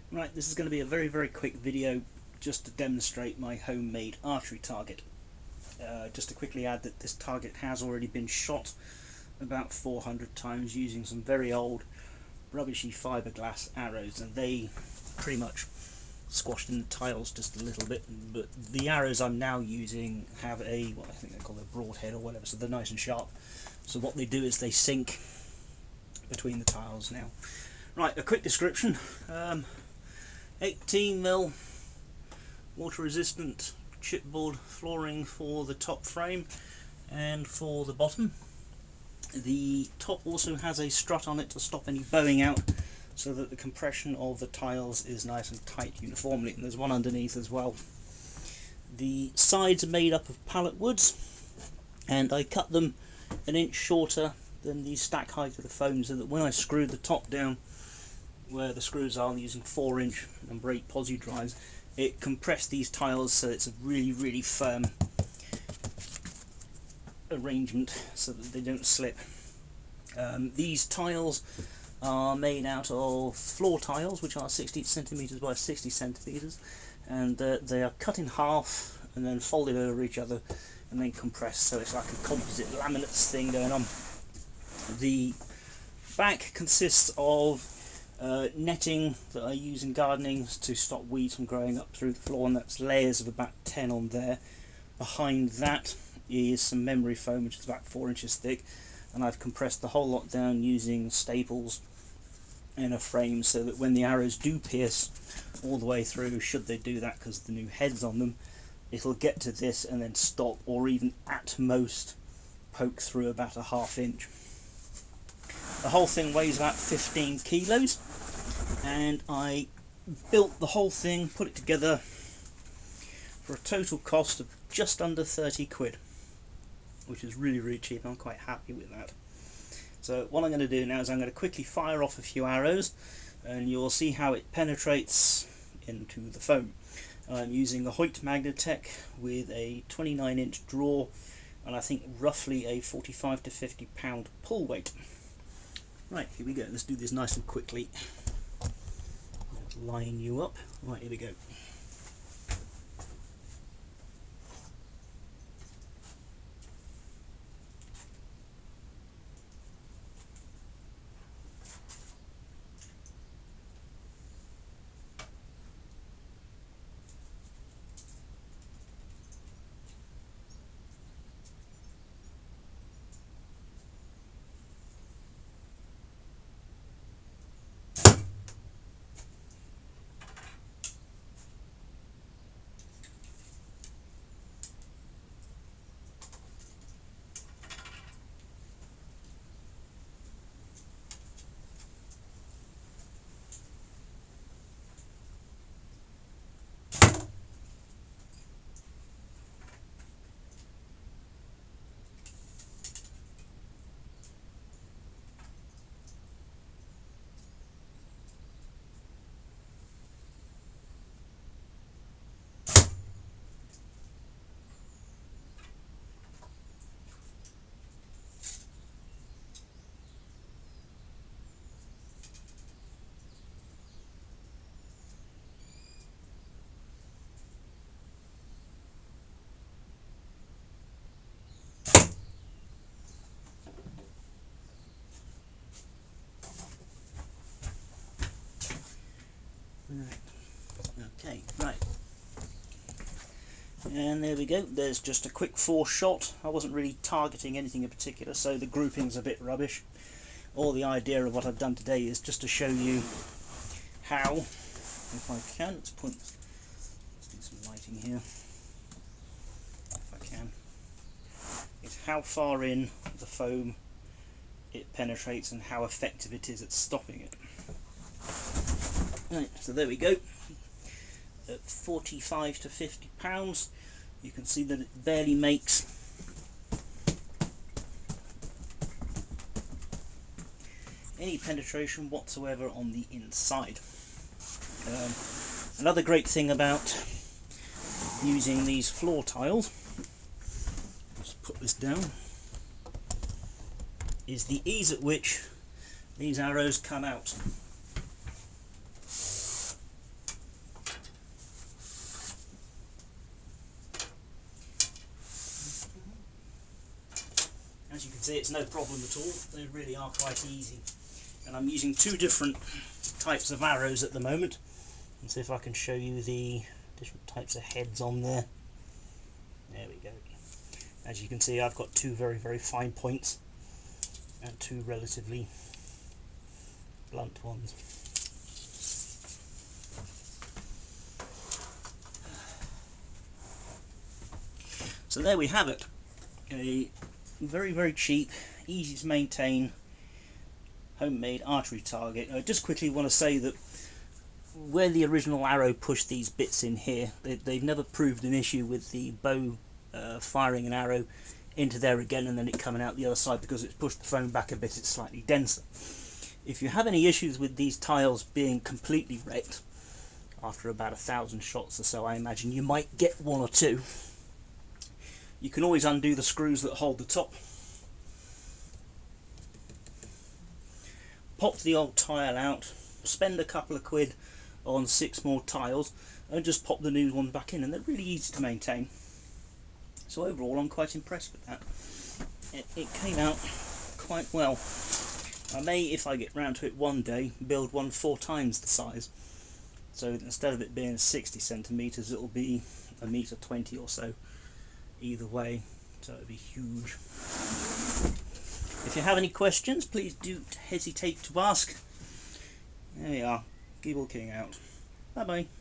Right, this is going to be a very quick video just to demonstrate my homemade archery target. Just to quickly add that this target has already been shot about 400 times using some very old rubbishy fiberglass arrows, and they pretty much squashed in the tiles just a little bit, but the arrows I'm now using have what I think they call a broadhead or whatever, so they're nice and sharp. So what they do is they sink between the tiles now. Right, a quick description. 18mm water resistant chipboard flooring for the top frame and for the bottom. The top also has a strut on it to stop any bowing out, so that the compression of the tiles is nice and tight uniformly, and there's one underneath as well. The sides are made up of pallet woods, and I cut them an inch shorter than the stack height of the foam, so that when I screw the top down where the screws are, using 4-inch number 8 posi drives, it compressed these tiles so it's a really firm arrangement so that they don't slip. These tiles are made out of floor tiles, which are 60 centimeters by 60 centimeters, and they are cut in half and then folded over each other and then compressed, so it's like a composite laminates thing going on. The back consists of netting that I use in gardening to stop weeds from growing up through the floor, and that's layers of about 10 on there. Behind that is some memory foam, which is about 4 inches thick, and I've compressed the whole lot down using staples and a frame, so that when the arrows do pierce all the way through, should they do that because of the new heads on them, it'll get to this and then stop, or even at most poke through about a ½ inch. The whole thing weighs about 15 kilos, and I built the whole thing, put it together for a total cost of just under 30 quid, which is really cheap. I'm quite happy with that. So what I'm going to do now is I'm going to quickly fire off a few arrows, and you'll see how it penetrates into the foam. I'm using a Hoyt Magnatech with a 29-inch draw, and I think roughly a 45 to 50 pound pull weight. Right, here we go. Let's do this nice and quickly. Line you up. Right, here we go. Okay, right. And there we go. There's just a quick 4-shot. I wasn't really targeting anything in particular, so the grouping's a bit rubbish. All the idea of what I've done today is just to show you how, if I can, let's do some lighting here, if I can, is how far in the foam it penetrates and how effective it is at stopping it. Right, so there we go. At 45 to 50 pounds, you can see that it barely makes any penetration whatsoever on the inside. Another great thing about using these floor tiles, let's put this down, is the ease at which these arrows come out. see, it's no problem at all. They really are quite easy. And I'm using two different types of arrows at the moment. Let's see if I can show you the different types of heads on there. There we go. As you can see, I've got two very, very fine points and two relatively blunt ones. So there we have it. A very, very cheap, easy to maintain, homemade archery target. I just quickly want to say that where the original arrow pushed these bits in here, they've never proved an issue with the bow firing an arrow into there again and then it coming out the other side, because it's pushed the foam back a bit, it's slightly denser. If you have any issues with these tiles being completely wrecked, after about 1,000 shots or so, I imagine you might get one or two. You can always undo the screws that hold the top. Pop the old tile out, spend a couple of quid on 6 more tiles and just pop the new one back in, and they're really easy to maintain. So overall I'm quite impressed with that. It came out quite well. I may, if I get round to it one day, build one 4 times the size. So instead of it being 60 centimetres, it'll be 1.20 meters or so either way, so it'll be huge. If you have any questions, please don't hesitate to ask. There we are, Geeble King out. Bye bye.